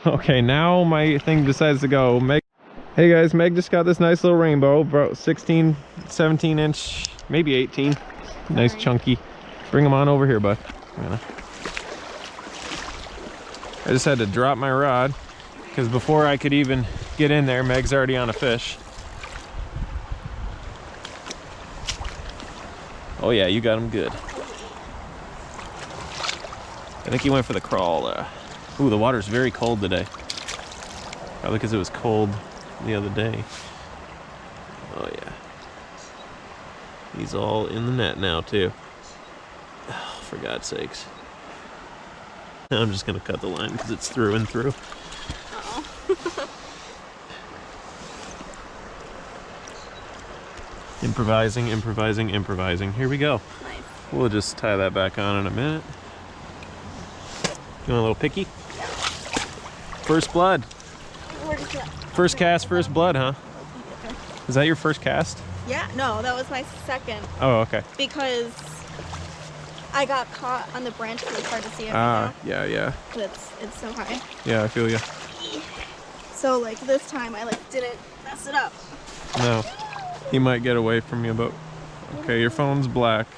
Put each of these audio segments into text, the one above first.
Okay, now my thing decides to go. Meg, hey guys, Meg just got this nice little rainbow, bro. 16, 17 inch, maybe 18. Nice chunky. Bring them on over here, bud. I just had to drop my rod because before I could even get in there, Meg's already on a fish. Oh yeah, you got him good. I think he went for the crawl. Ooh, the water's very cold today. Probably because it was cold the other day. Oh yeah. He's all in the net now too. Oh, for God's sakes. I'm just gonna cut the line because it's through and through. Uh-oh. Improvising, improvising, improvising. Here we go. Nice. We'll just tie that back on in a minute. You want a little picky? First blood. Where did that? First cast, first blood, huh? Okay. Is that your first cast? Yeah, no, that was my second. Oh, okay. Because I got caught on the branch because it's hard to see it. Yeah, yeah. It's so high. Yeah, I feel you. So like this time I didn't mess it up. No. He might get away from you, but okay, your phone's black.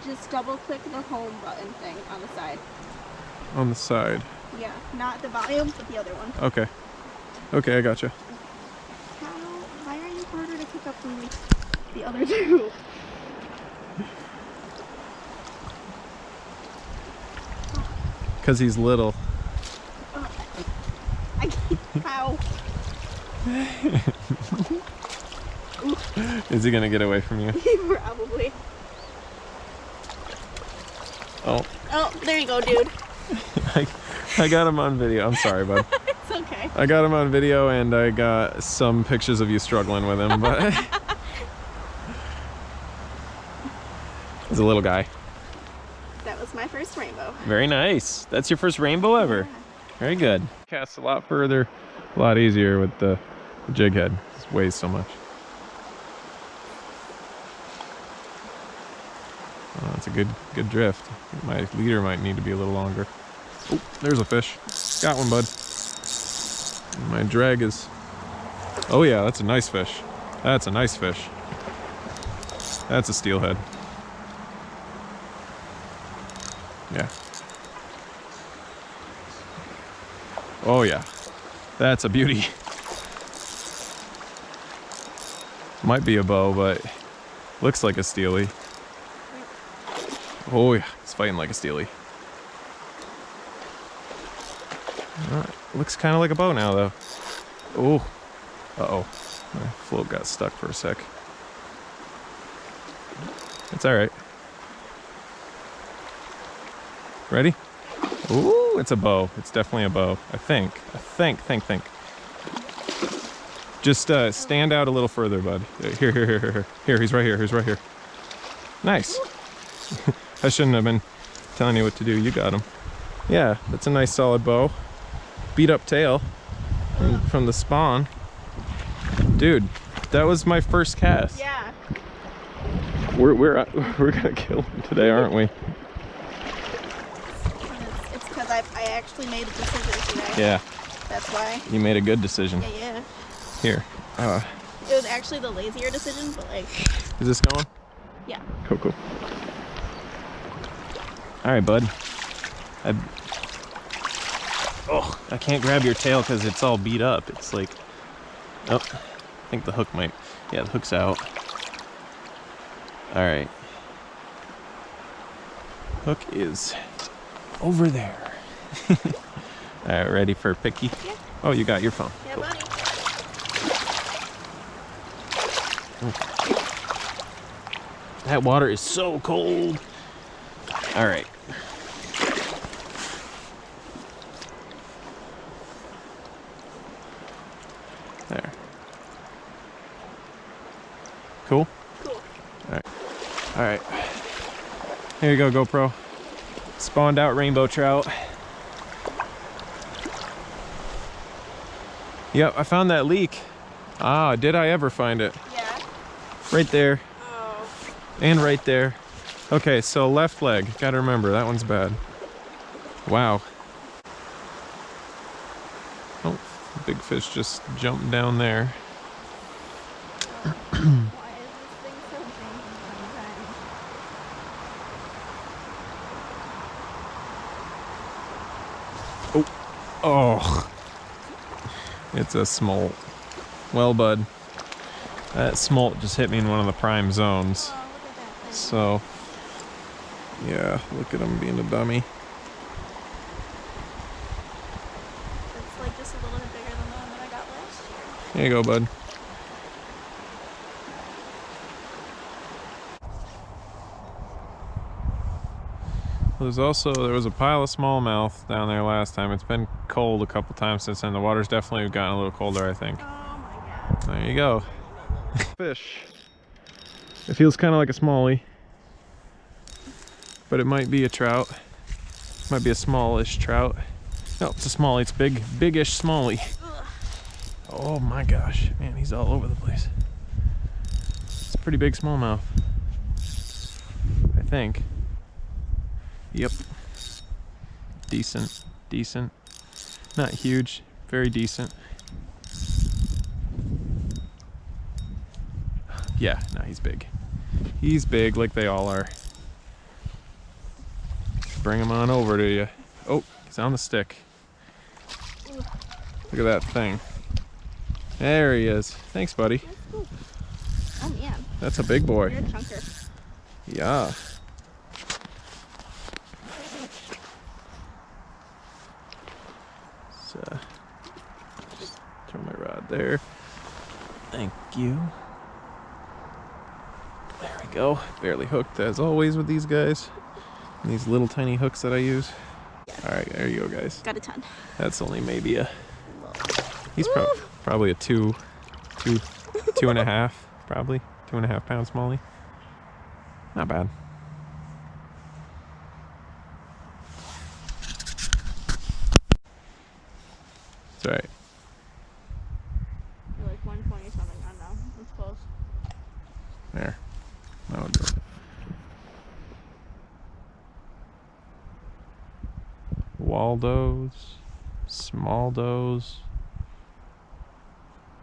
Just double click the home button thing on the side. On the side. Yeah, not the volume, but the other one. Okay. Okay, I gotcha. Why are you harder to pick up than the other two? Because he's little. I can't. Ow. Is he gonna get away from you? Probably. Oh. Oh, there you go, dude. I got him on video. I'm sorry, bud. It's okay. I got him on video and I got some pictures of you struggling with him, but he's a little guy. That was my first rainbow. Very nice. That's your first rainbow ever. Yeah. Very good. Casts a lot further, a lot easier with the jig head. It weighs so much. Oh, that's a good drift. My leader might need to be a little longer. Oh, there's a fish. Got one, bud. My drag is... Oh yeah, that's a nice fish. That's a nice fish. That's a steelhead. Yeah. Oh yeah. That's a beauty. Might be a bow, but looks like a steely. Oh yeah, it's fighting like a steely. Looks kind of like a bow now though. Oh. Uh-oh. My float got stuck for a sec. It's alright. Ready? Ooh, it's a bow. It's definitely a bow. I think. Just stand out a little further, bud. Here. Here, he's right here. He's right here. Nice. I shouldn't have been telling you what to do. You got him. Yeah, that's a nice solid bow. Beat up tail from the spawn. Dude, that was my first cast. Yeah. We're gonna kill him today, aren't we? It's because I actually made a decision today. Yeah. That's why. You made a good decision. Yeah. Here. It was actually the lazier decision, but like. Is this going? Yeah. Cool. All right, bud. I can't grab your tail because it's all beat up. It's like, oh, I think the hook might, yeah, the hook's out. All right. Hook is over there. All right, ready for picky? Yeah. Oh, you got your phone. Yeah, Cool. buddy. That water is so cold. All right. There. Cool? Cool. All right. Here you go, GoPro. Spawned out rainbow trout. Yep, I found that leak. Ah, did I ever find it? Yeah. Right there. Oh. And right there. Okay, so left leg. Gotta remember, that one's bad. Wow. Oh, the big fish just jumped down there. Why is this thing so janky sometimes? Oh, it's a smolt. Well, bud, that smolt just hit me in one of the prime zones. Oh, look at that thing. So, yeah, look at him being a dummy. It's like just a little bit bigger than the one that I got last year. There you go, bud. There was a pile of smallmouth down there last time. It's been cold a couple times since then. The water's definitely gotten a little colder, I think. Oh my god. There you go. Fish. It feels kind of like a smallie, but it might be a trout. Might be a smallish trout. No, it's a smallie. It's big-ish smallie. Ugh. Oh my gosh, man, he's all over the place. It's a pretty big smallmouth, I think. Yep. Decent. Not huge, very decent. Yeah, no, he's big. He's big, like they all are. Bring him on over to you. Oh, he's on the stick. Look at that thing. There he is. Thanks, buddy. That's cool. Oh man. That's a big boy. You're a chunker. Yeah. So, just throw my rod there. Thank you. There we go. Barely hooked as always with these guys. And these little tiny hooks that I use. All right, there you go, guys. Got a ton. That's only maybe a. He's probably a two and a half, probably 2.5 pound smallie. Not bad. It's all right. You're like 120 something. I don't know. It's close. There. That'll do it. Waldos, small does,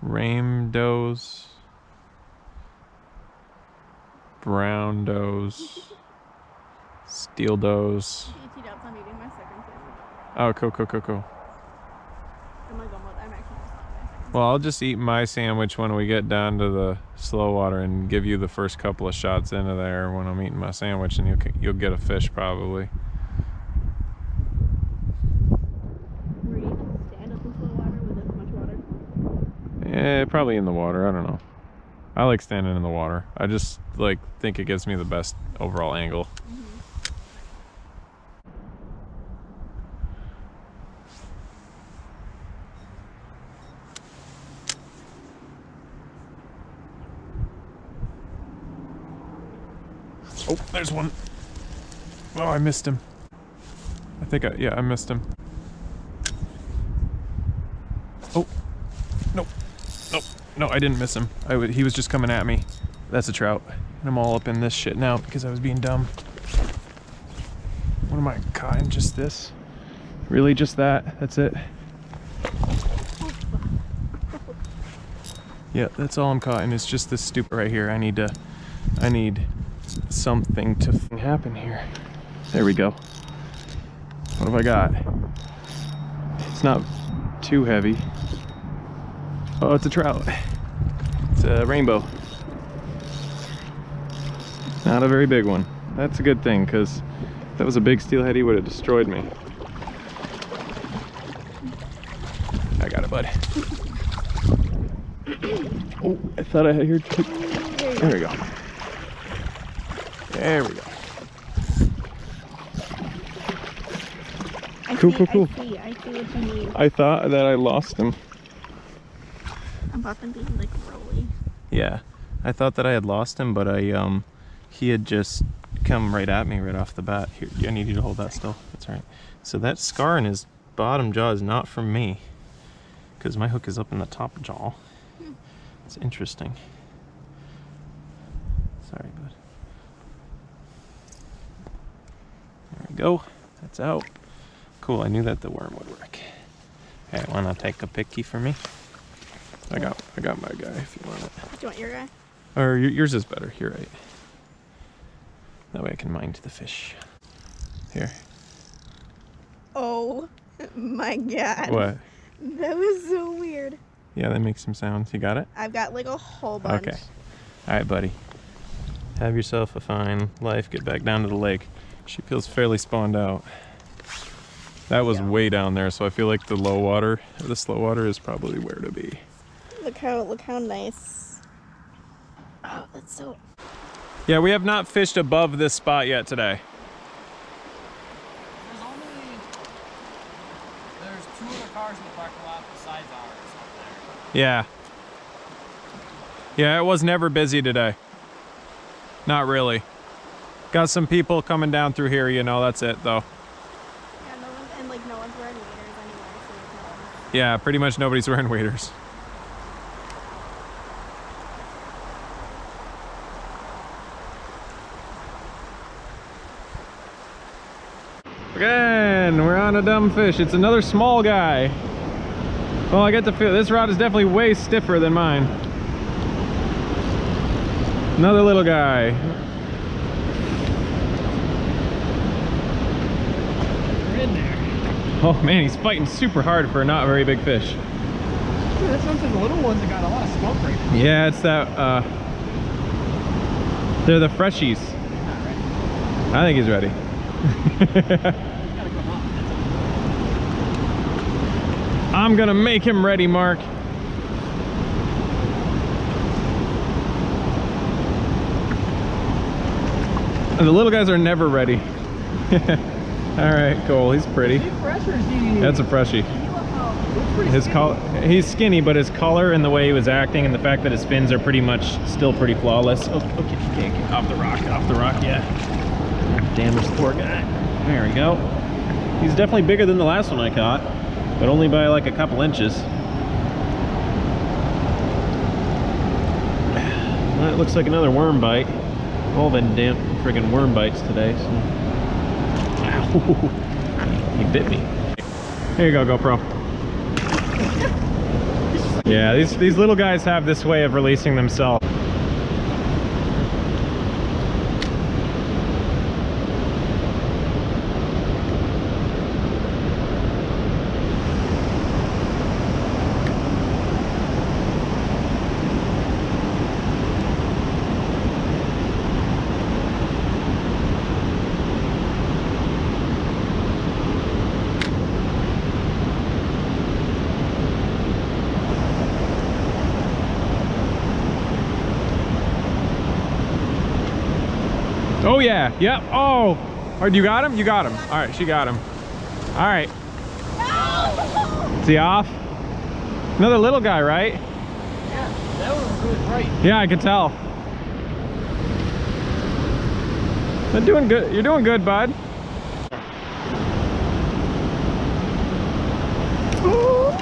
rainbows, brown does, steel does. You teed up. I'm eating my second sandwich. Oh, cool. I'm like almost. I'm actually just on my second. Well, I'll just eat my sandwich when we get down to the slow water and give you the first couple of shots into there when I'm eating my sandwich, and you'll get a fish probably. Were you able to stand up in slow water with this much water? Yeah, probably in the water. I don't know. I like standing in the water. I just think it gives me the best overall angle. Oh, there's one. Oh, I missed him. I missed him. Oh, no, I didn't miss him. He was just coming at me. That's a trout. And I'm all up in this shit now because I was being dumb. What am I caught in? Just this? Really, just that? That's it? Yeah, that's all I'm caught in. It's just this stupid right here. I need something to happen here. There we go. What have I got? It's not too heavy. Oh, it's a trout. It's a rainbow. Not a very big one. That's a good thing, because if that was a big steelhead, he would have destroyed me. I got it, bud. Oh, I thought I had here. There we go. There we go. Cool. I see what you mean. I thought that I lost him. About them being like rolly. Yeah, I thought that I had lost him, but he had just come right at me right off the bat. Here, I need you to hold that still. That's all right. So that scar in his bottom jaw is not from me, because my hook is up in the top jaw. It's interesting. Sorry, bud. There we go. That's out. Cool, I knew that the worm would work. Hey, wanna take a picky for me? I got my guy if you want it. Do you want your guy? Or yours is better. You're right. That way I can mind the fish. Here. Oh my god. What? That was so weird. Yeah, that makes some sounds. You got it? I've got like a whole bunch. Okay. All right, buddy. Have yourself a fine life. Get back down to the lake. She feels fairly spawned out. That was way down there, so I feel like the slow water is probably where to be. Look how nice. Oh, that's so. Yeah, we have not fished above this spot yet today. There's 2 other cars in the parking lot besides ours up there. Yeah. Yeah, it was never busy today. Not really. Got some people coming down through here, you know, that's it though. Yeah, no one's wearing waders anyway, so there's no one. Yeah, pretty much nobody's wearing waders. Again, we're on a dumb fish. It's another small guy. Well, I get the feel this rod is definitely way stiffer than mine. Another little guy. We're in there. Oh man, he's fighting super hard for a not very big fish. Dude, that's one of the little ones that got a lot of smoke right now. Yeah, it's that, they're the freshies. I think he's ready. I'm gonna make him ready, Mark. And the little guys are never ready. All right, cool. He's pretty. That's a freshie. His color, he's skinny, but his color and the way he was acting and the fact that his fins are pretty much still pretty flawless. Oh, okay, okay, off the rock, yeah. Damn this poor guy. There we go. He's definitely bigger than the last one I caught, but only by like a couple inches. Well, it looks like another worm bite. All been damn friggin' worm bites today. So. Ow. He bit me. Here you go, GoPro. Yeah, these little guys have this way of releasing themselves. Oh yeah, yep. Oh, you got him? You got him. All right, she got him. All right. No! Is he off? Another little guy, right? Yeah, that one was really bright. Yeah, I can tell. They're doing good. You're doing good, bud. Ooh.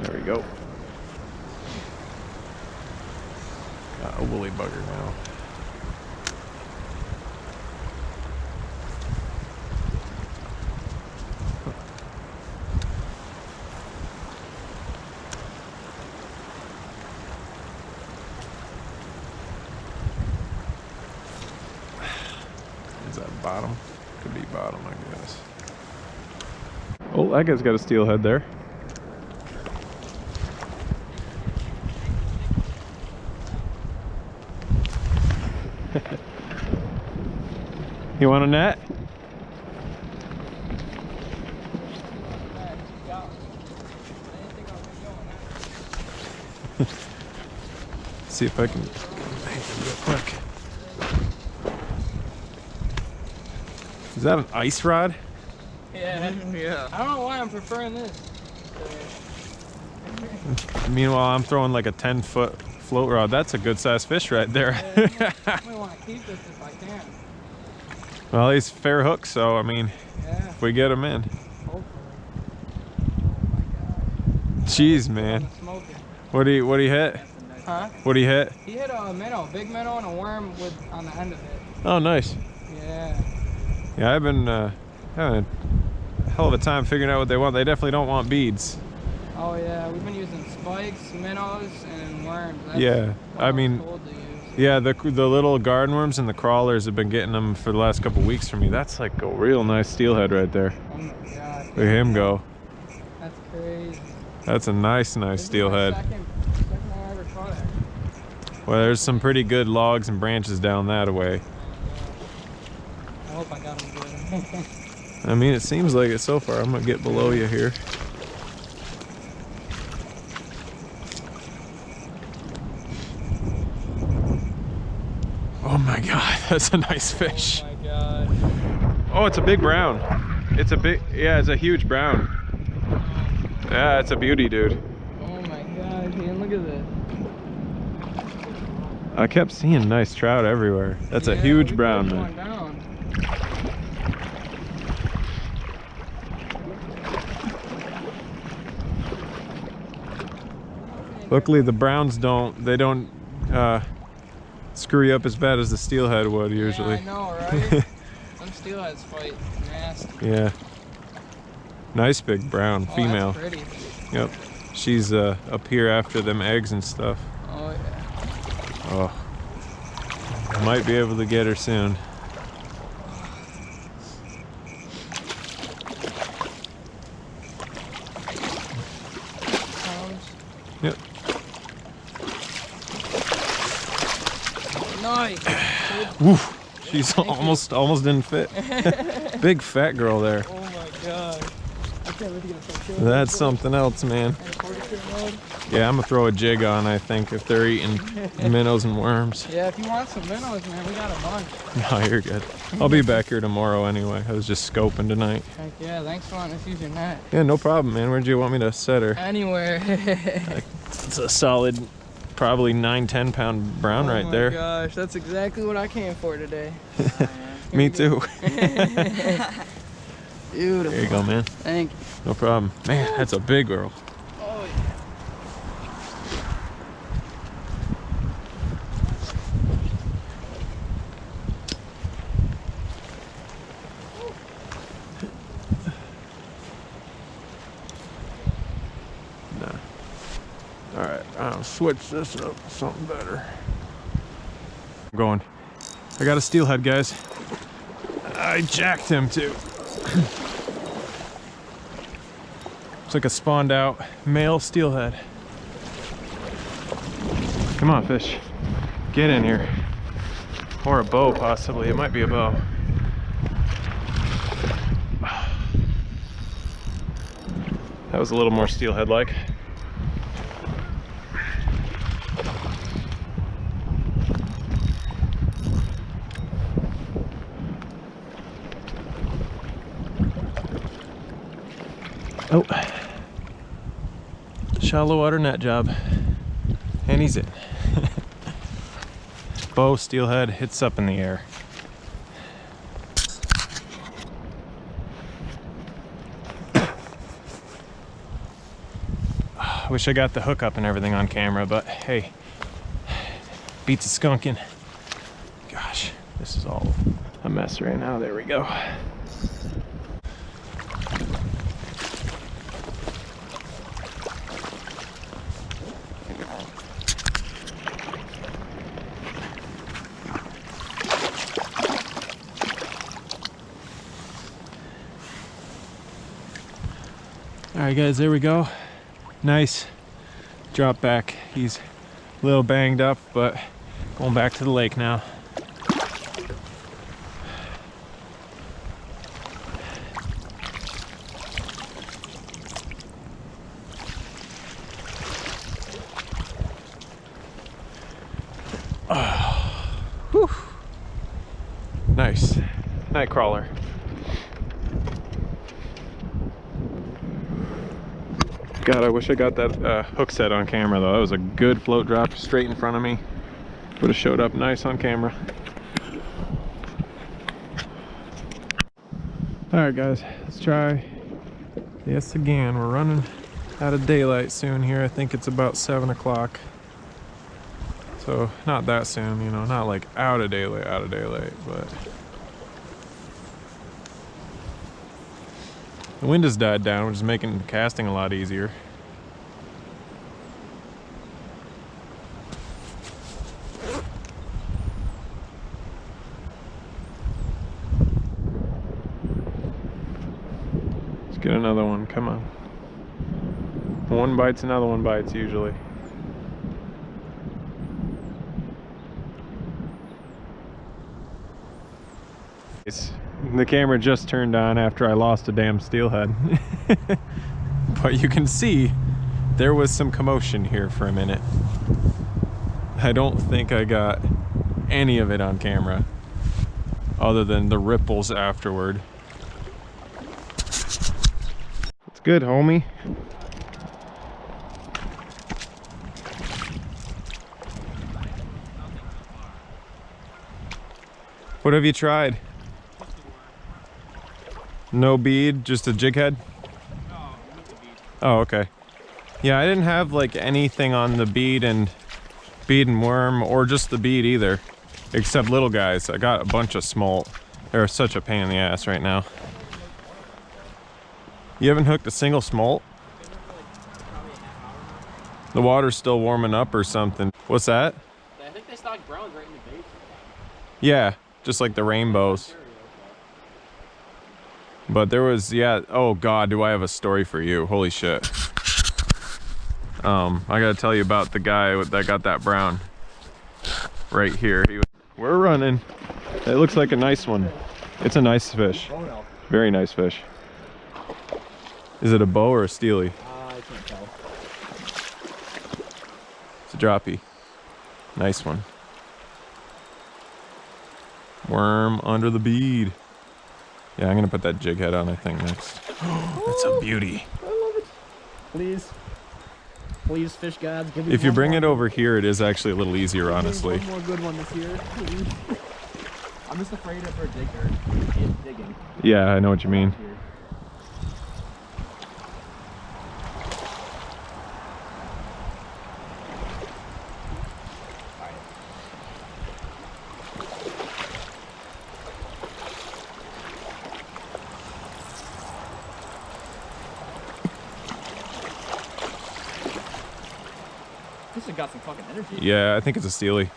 There we go. Got a woolly bugger now. Is that bottom? Could be bottom, I guess. Oh, that guy's got a steelhead there. You want a net? See if I can make it real quick. Is that an ice rod? Yeah. Yeah. I don't know why I'm preferring this. Meanwhile, I'm throwing like a 10-foot float rod. That's a good sized fish right there. I might want to keep this if I can. Well, he's fair hook, so I mean, Yeah. if we get him in. Hopefully. Jeez, man. Smoking. What do you hit? Huh? What do you hit? He hit a minnow, big minnow, and a worm with on the end of it. Oh, nice. Yeah. Yeah, I've been having a hell of a time figuring out what they want. They definitely don't want beads. Oh yeah, we've been using spikes, minnows, and worms. That's Yeah, I mean, cool to use. yeah, the little garden worms and the crawlers have been getting them for the last couple weeks for me. That's like a real nice steelhead right there. Oh my god. Look at him go. That's crazy. That's a nice This is my steelhead. second one I ever caught actually. Well, there's some pretty good logs and branches down that way. I hope I got him good. I mean, it seems like it so far. I'm gonna get below you here. Oh my god, that's a nice fish. Oh my god. Oh, it's a big brown. It's a big, yeah, it's a huge brown. Yeah, it's a beauty, dude. Oh my god, man, look at this. I kept seeing nice trout everywhere. That's a Yeah, huge we brown, put man. one down. Luckily, the browns don't screw you up as bad as the steelhead would usually. Yeah, I know, right? Some steelheads fight nasty. Yeah. Nice big brown, Oh, female. that's pretty. Yep. She's up here after them eggs and stuff. Oh yeah. Oh. I might be able to get her soon. Yep. Nice. Woof. She's almost didn't fit. Big fat girl there. Oh my god. I can't wait to get a picture. That's something else, man. And a portrait mode. Yeah, I'm gonna throw a jig on, I think, if they're eating minnows and worms. Yeah, if you want some minnows, man, we got a bunch. No, you're good. I'll be back here tomorrow anyway. I was just scoping tonight. Heck yeah, thanks for letting us use your net. Yeah, no problem, man. Where'd you want me to set her? Anywhere. It's a solid, probably 9-10 pound brown right there. Oh my gosh, that's exactly what I came for today. Me too. Beautiful. There you go, man. Thank you. No problem. Man, that's a big girl. Oh yeah. All right, I'll switch this up to something better. I'm going. I got a steelhead, guys. I jacked him too. It's like a spawned out male steelhead. Come on, fish. Get in here. Or a bow, possibly. It might be a bow. That was a little more steelhead-like. Oh, shallow water net job, and he's in. Bow, steelhead, hits up in the air. I wish I got the hook up and everything on camera, but hey, beats a skunking. Gosh, this is all a mess right now. There we go. All right, guys, there we go. Nice drop back. He's a little banged up, but going back to the lake now. Oh, whew. Nice night crawler. God, I wish I got that hook set on camera though. That was a good float drop straight in front of me. Would have showed up nice on camera. All right, guys, let's try this again. We're running out of daylight soon here. I think it's about 7 o'clock. So not that soon, you know, not like out of daylight, but the wind has died down, which is making casting a lot easier. Let's get another one, come on. One bites, another one bites usually. The camera just turned on after I lost a damn steelhead. But you can see there was some commotion here for a minute. I don't think I got any of it on camera other than the ripples afterward. It's good, homie. What have you tried? No bead, just a jig head? No, not the bead. Oh, okay. Yeah, I didn't have like anything on the bead and worm, or just the bead either, except little guys. I got a bunch of smolt. They're such a pain in the ass right now. You haven't hooked a single smolt? The water's still warming up or something. What's that? I think they stock browns right in the base. Yeah, just like the rainbows. But there was, yeah, oh God, do I have a story for you. Holy shit. I gotta tell you about the guy that got that brown right here. We're running. It looks like a nice one. It's a nice fish. Very nice fish. Is it a bow or a steely? I can't tell. It's a droppy. Nice one. Worm under the bead. Yeah, I'm gonna put that jig head on, I think, next. That's a beauty. I love it. Please. Please, fish gods, give me If you one bring more. it over here, it is actually a little easier, honestly. One more good one this year, please. I'm just afraid of her digging. Yeah, I know what you mean. Here. This has got some fucking energy. Yeah, I think it's a steely.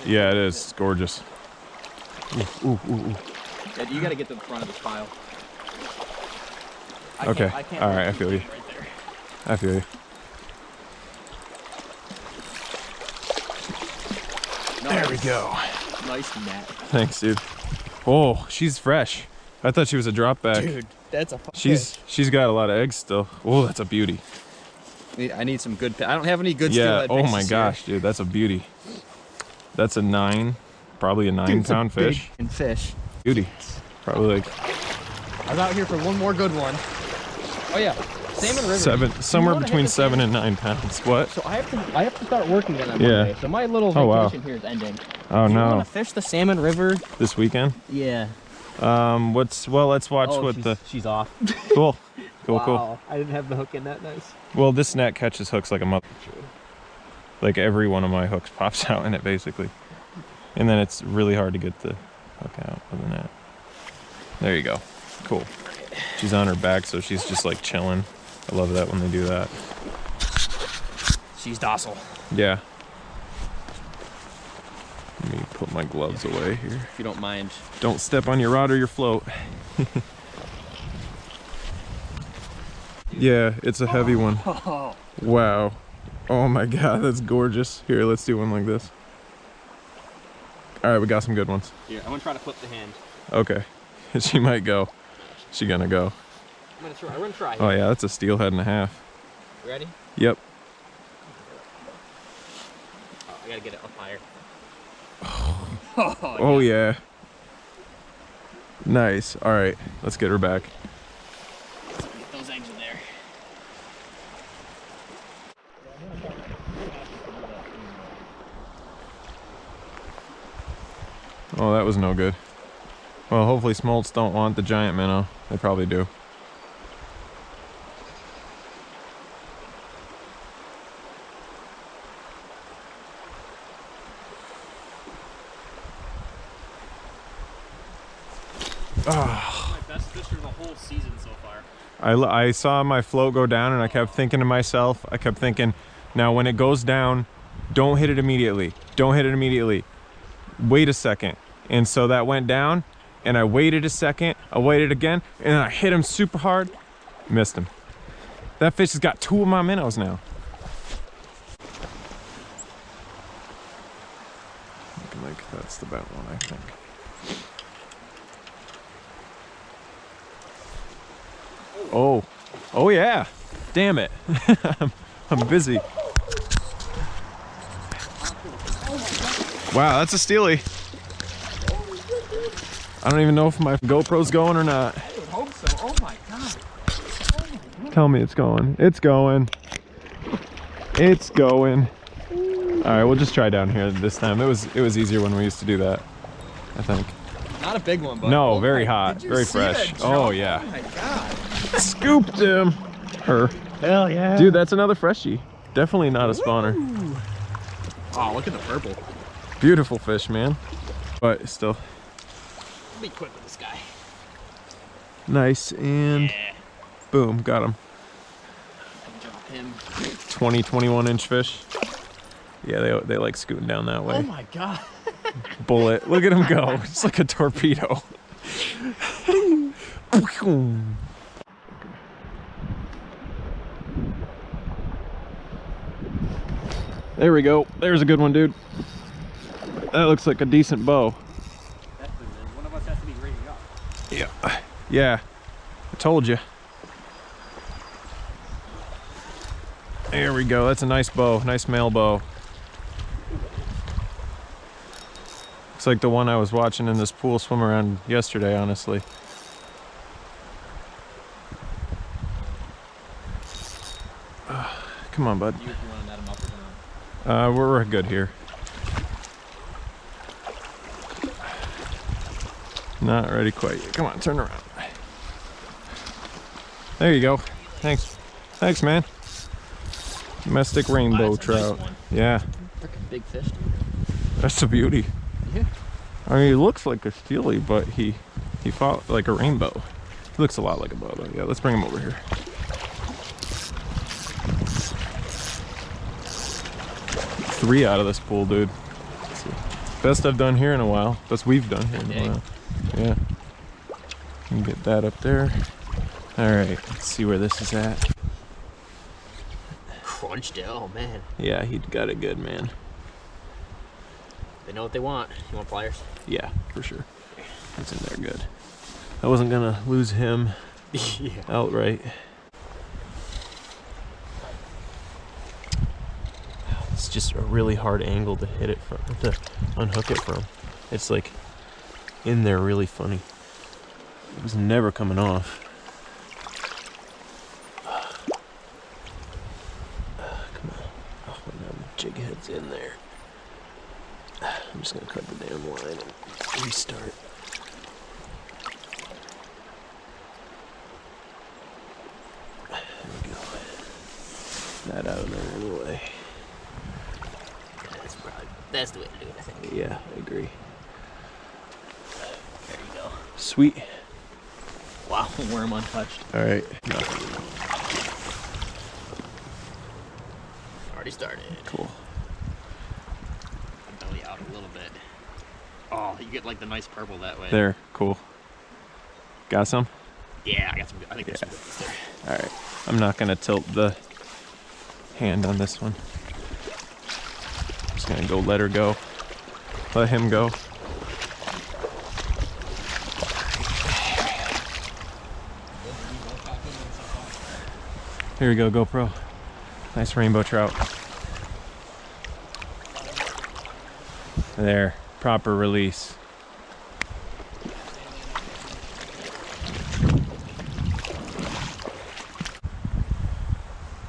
Yeah, it is. It's gorgeous. Ooh. Yeah, you gotta get to the front of this pile. Okay. I can't All right, I feel you. right there. I feel you. There we go. Nice net. Thanks, dude. Oh, she's fresh. I thought she was a drop back. Dude, that's a fucking She's got a lot of eggs still. Oh, that's a beauty. I need some good. I don't have any good Yeah. steelhead Oh baits my this gosh, dude, that's a beauty. That's a 9, probably a year. 9-pound fish. And fish. Beauty. Probably like I was out here for one more good one. Oh yeah, Salmon River. 7, somewhere You wanna between hit the 7 and 9 pounds. What? So I have to start working again on Yeah. Monday. So my little Oh, wow. vacation here is ending. Oh Do you no. want to fish the Salmon River? This weekend? Yeah. Let's watch what the she's off. cool. Cool. Wow, I didn't have the hook in that nice. Well, this net catches hooks like a mother. Like every one of my hooks pops out in it basically. And then it's really hard to get the hook out of the net. There you go. Cool. She's on her back, so she's just like chilling. I love that when they do that. She's docile. Yeah. Let me put my gloves away here. If you don't mind. Don't step on your rod or your float. Yeah, it's a heavy one. Wow. Oh my God, that's gorgeous. Here, let's do one like this. All right, we got some good ones. Here, I'm gonna try to flip the hand. Okay. She might go. She gonna go. I'm gonna try. Oh yeah, that's a steelhead and a half. You ready? Yep. Oh, I gotta get it up higher. Oh yeah. Nice. All right, let's get her back. Get those eggs in there. Oh, that was no good. Well, hopefully smolts don't want the giant minnow. They probably do. Oh. My best fish of the whole season so far. I saw my float go down and I kept thinking to myself, now when it goes down, don't hit it immediately. Don't hit it immediately. Wait a second. And so that went down and I waited a second, I waited again, and I hit him super hard, missed him. That fish has got 2 of my minnows now. Looking like that's the bent one, I think. Oh, oh yeah. Damn it. I'm busy. Wow, that's a steely. I don't even know if my GoPro's going or not. I would hope so. Oh my god. Tell me it's going. It's going. It's going. All right, we'll just try down here this time. It was easier when we used to do that, I think. Not a big one, but No, oh very my, hot, did you very see fresh. that jump? Oh yeah. Oh my god. Scooped him. Her. Hell yeah. Dude, that's another freshie. Definitely not a spawner. Woo. Oh, look at the purple. Beautiful fish, man. But still Be quick with this guy. nice, and Yeah. boom, got him. Drop him. 20, 21 inch fish. Yeah, they like scooting down that way. Oh my god. Bullet. Look at him go. It's like a torpedo. There we go. There's a good one, dude. That looks like a decent bow. Definitely, man. One of us has to be ready to go. Yeah. Yeah. I told you. There we go. That's a nice bow. Nice male bow. Looks like the one I was watching in this pool swim around yesterday, honestly. Come on, bud. You want to net him up or not? We're good here. Not ready quite yet. Come on, turn around. There you go. Thanks. Thanks, man. Domestic rainbow that's a nice trout. one. Yeah, Freaking big fish. that's a beauty. Yeah. I mean, he looks like a steely, but he fought like a rainbow. He looks a lot like a bow, though. Yeah, let's bring him over here. 3 out of this pool, dude. Best I've done here in a while. Best we've done here in a while. Yeah. Can get that up there. All right, let's see where this is at. Crunched it. Oh man. Yeah, he got it good, man. They know what they want. You want pliers? Yeah, for sure. It's in there good. I wasn't gonna lose him Yeah. outright. It's just a really hard angle to hit it from, to unhook it from. It's like in there really funny. It was never coming off. Come on. Oh, now the jig head's in there. I'm just gonna cut the damn line and restart. There we go. That out of there anyway. That's the way to do it, I think. Yeah, I agree. There you go. Sweet. Wow, worm untouched. All right. Already started. Cool. Belly out a little bit. Oh, you get like the nice purple that way. There. Cool. Got some? Yeah, I got some good. I think there's some Yeah. good ones there. All right. I'm not gonna tilt the hand on this one. Just gonna go let her go. Let him go. Here we go, GoPro. Nice rainbow trout. There, proper release.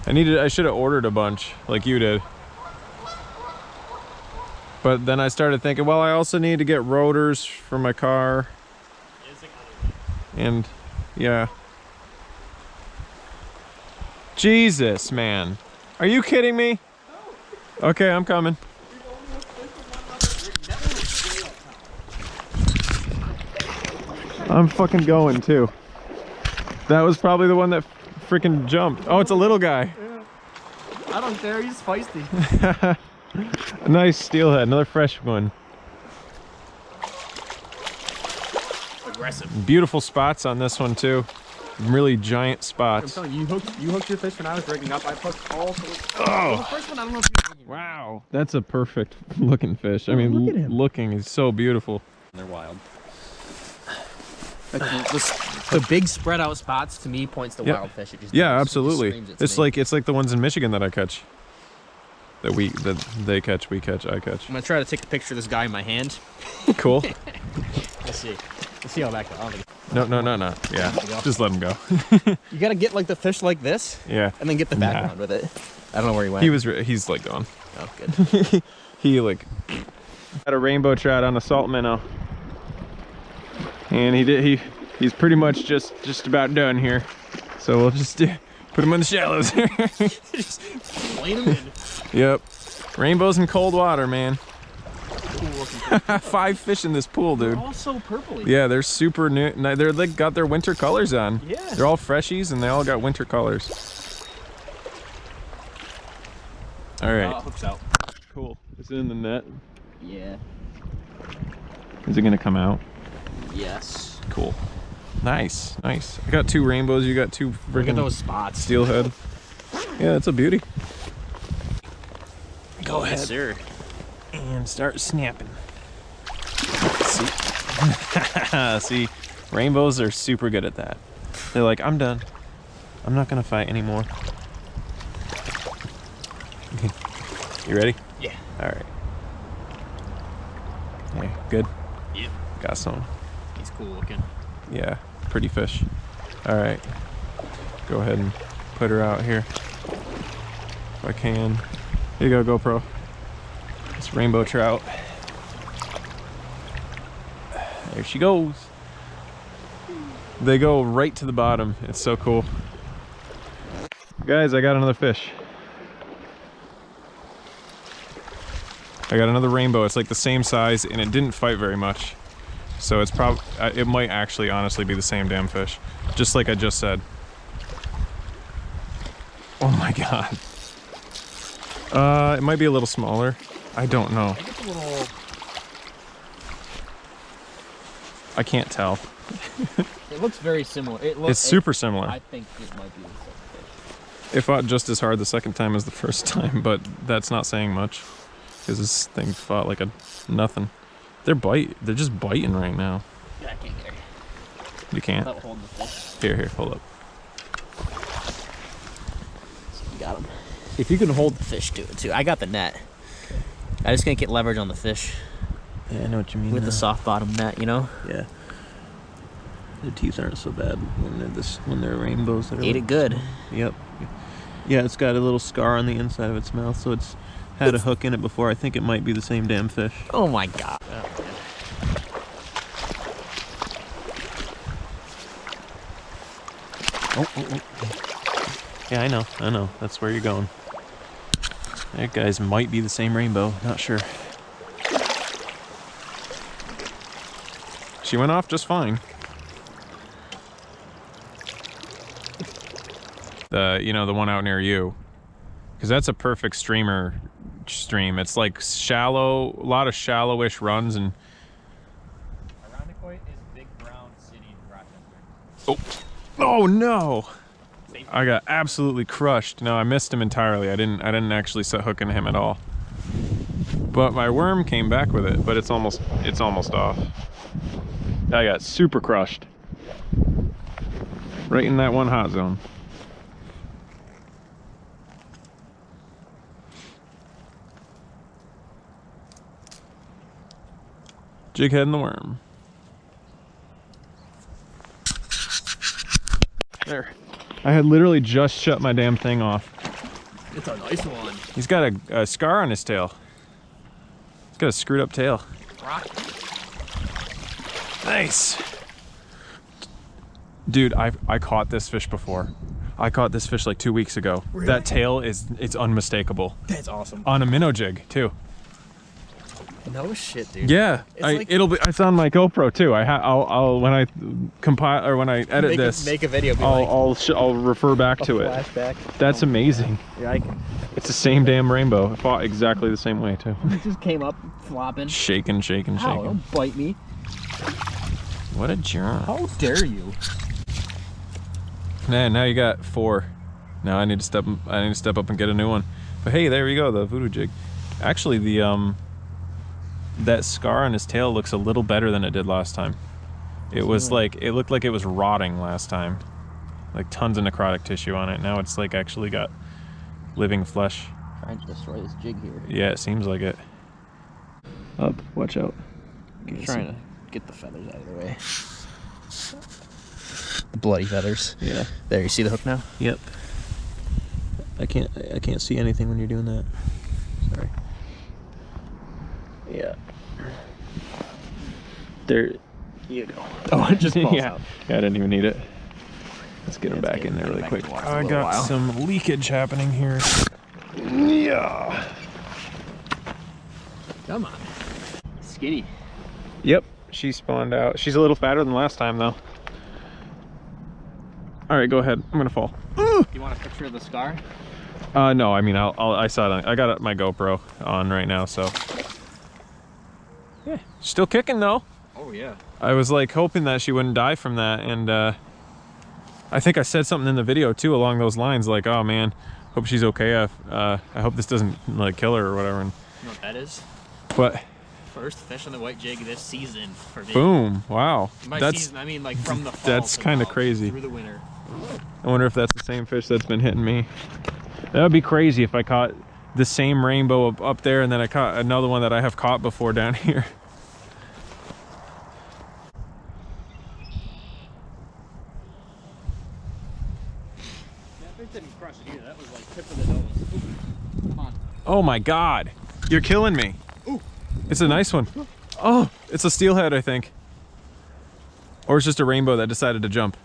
I should have ordered a bunch like you did. But then I started thinking, well, I also need to get rotors for my car. And yeah. Jesus, man. Are you kidding me? Okay, I'm coming. I'm fucking going too. That was probably the one that freaking jumped. Oh, it's a little guy. I don't care, he's feisty. A nice steelhead, another fresh one. Aggressive. Beautiful spots on this one too. Really giant I'm spots. telling you, you hooked your fish when I was rigging up. I hooked all three. Oh. The first one, I don't know if you were rigging. Wow, that's a perfect looking fish. I mean, look at him. looking is so beautiful. They're wild. The big spread out spots to me points to Yeah. wild fish. It just Yeah, it just absolutely. screams it to It's me. like the ones in Michigan that I catch. That they catch, we catch, I catch. I'm gonna try to take a picture of this guy in my hand. Cool. Let's see. Let's see how that goes. No. Yeah, you go. just let him go. You gotta get like the fish like this, Yeah. and then get the Nah. background with it. I don't know where he went. He's like gone. Oh, good. He like had a rainbow trout on a salt minnow, and he's pretty much just about done here. So we'll just put him in the shallows. Just plane him in. Yep, rainbows in cold water, man. Cool looking fish. 5 fish in this pool, dude. They're all so purpley. Yeah, they're super new. They're like got their winter colors on. Yeah. They're all freshies and they all got winter colors. All right. Hooks out. Cool. Is it in the net? Yeah. Is it gonna come out? Yes. Cool. Nice. I got 2 rainbows. You got 2 Look at freaking those spots. steelhead. Yeah, it's a beauty. Go Yes, ahead sir. and start snapping. See? See, rainbows are super good at that. They're like, I'm done. I'm not gonna fight anymore. Okay. You ready? Yeah. All right. Hey, good. Yep. Got some. He's cool looking. Yeah, pretty fish. All right. Go ahead and put her out here if I can. Here you go, GoPro. It's rainbow trout. There she goes. They go right to the bottom. It's so cool. Guys, I got another fish. I got another rainbow. It's like the same size and it didn't fight very much. So it's probably, it might actually honestly be the same damn fish. Just like I just said. Oh my God. It might be a little smaller. I don't know. I think it's a little. I can't tell. It looks very similar. It looks. It's super similar. I think it might be the same fish. It fought just as hard the second time as the first time, but that's not saying much. Because this thing fought like a nothing. They're just biting right now. Yeah, I can't get her. You can't? Without holding the fish. Here, hold up. Got him. If you can hold the fish, do it too. I got the net. I just can't get leverage on the fish Yeah, I know what you mean. with the soft bottom net, you know? Yeah. The teeth aren't so bad when they're rainbows. That are Ate it good. Yep. Yeah, it's got a little scar on the inside of its mouth, so it's had a hook in it before. I think it might be the same damn fish. Oh my God. Oh. Yeah, I know. That's where you're going. That guys might be the same rainbow. Not sure. She went off just fine. The one out near you. Because that's a perfect stream. It's like shallow, a lot of shallowish runs and... Irondequoit is Big Brown City in Rochester. Oh no! I got absolutely crushed. No, I missed him entirely. I didn't actually set hook into him at all. But my worm came back with it, but it's almost off. I got super crushed. Right in that one hot zone. Jighead and the worm. There. I had literally just shut my damn thing off. It's a nice one. He's got a scar on his tail. He's got a screwed up tail. Rock. Nice. Dude, I caught this fish before. I caught this fish like 2 weeks ago. Really? That tail it's unmistakable. That's awesome. On a minnow jig too. No shit, dude. Yeah, It's it's on my GoPro too. I'll when I compile or when I edit this, make a video. I'll refer back to it. Flashback. That's amazing. Yeah, I can. It's the same damn rainbow. It fought exactly the same way too. It just came up flopping. Shaking, shaking, Ow, shaking. don't bite me. What a jerk. How dare you? Man, now you got 4. Now I need to step up and get a new one. But hey, there we go, the voodoo jig. Actually, the that scar on his tail looks a little better than it did last time. It was like, it looked like it was rotting last time. Like tons of necrotic tissue on it. Now it's like actually got living flesh. Trying to destroy this jig here. Yeah, it seems like it. Up, watch out. I'm trying to get the feathers out of the way. The bloody feathers. Yeah. There, you see the hook now? Yep. I can't see anything when you're doing that. Sorry. Yeah. There you go. Oh, it just falls yeah. out. Yeah, I didn't even need it. Let's get him Let's back get in there him really back quick. in the water I for a got while. some leakage happening here. Yeah. Come on. Skinny. Yep, she spawned out. She's a little fatter than last time though. All right, go ahead. I'm gonna fall. You want a picture of the scar? No, I mean, I saw it. I got my GoPro on right now, so. Yeah, still kicking though. Oh yeah. I was like hoping that she wouldn't die from that, and I think I said something in the video too along those lines, like, "Oh man, hope she's okay. I hope this doesn't like kill her or whatever." And You know what that is? but First fish on the white jig this season for me. boom, wow, By that's. season, I mean like from the fall. that's to kinda now, crazy. Through the winter. I wonder if that's the same fish that's been hitting me. That would be crazy if I caught the same rainbow up there and then I caught another one that I have caught before down here. That fish didn't crush it either. That was like tip of the nose. Ooh. Come on. Oh my God, you're killing me. Ooh. It's a nice one. Oh, it's a steelhead, I think. Or it's just a rainbow that decided to jump.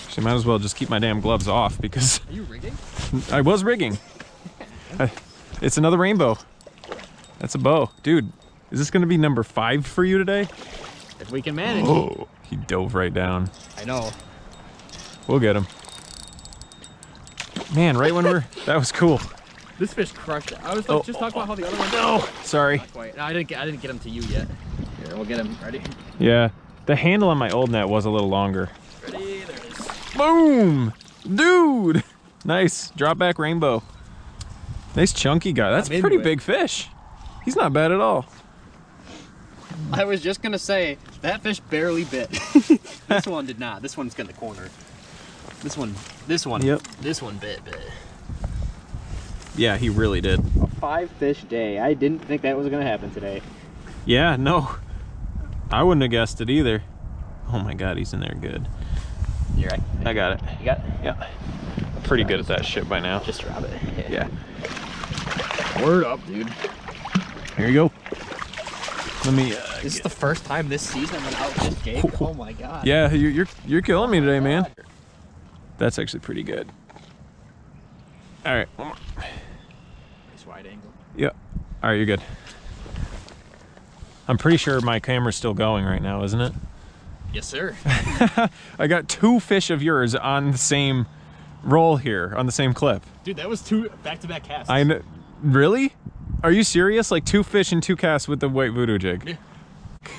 Actually, might as well just keep my damn gloves off because Are you rigging? I was rigging. It's another rainbow. That's a bow. Dude, is this gonna be number 5 for you today? If we can manage. Oh, he dove right down. I know. We'll get him. Man, right when that was cool. This fish crushed it. I was like, just talking about how the other one. No, sorry. Not quite. No, I didn't get him to you yet. Here, we'll get him. Ready? Yeah, the handle on my old net was a little longer. Ready? There it is. Boom! Dude! Nice. Drop back rainbow. Nice chunky guy. That's a pretty big fish. He's not bad at all. I was just gonna say, that fish barely bit. This one did not. This one's in the corner. This one. Yep. This one bit. Yeah, he really did. A 5 fish day. I didn't think that was gonna happen today. Yeah, no. I wouldn't have guessed it either. Oh my God, he's in there good. You're right. I got it. You got it? Yeah. Pretty good at that shit by now. Just drop it. Yeah. Word up, dude. Here you go. Let me. This is the first time this season I've been out this jig. Oh my God. Yeah, you're killing me today, man. That's actually pretty good. All right. One more. Nice wide angle. Yeah. All right, you're good. I'm pretty sure my camera's still going right now, isn't it? Yes, sir. I got 2 fish of yours on the same roll here, on the same clip. Dude, that was 2 back-to-back casts. I know. Really? Are you serious? Like 2 fish and 2 casts with the white voodoo jig?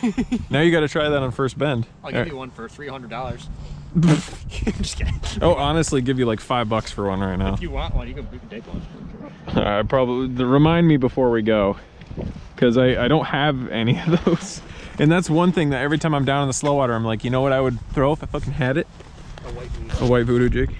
Yeah. Now you got to try that on first bend. I'll give you one for $300. Just kidding. Oh, honestly, give you like $5 for one right now. If you want one, you can take one. Probably remind me before we go, because I don't have any of those. And that's one thing that every time I'm down in the slow water, I'm like, you know what I would throw if I fucking had it? A white voodoo. A white voodoo jig.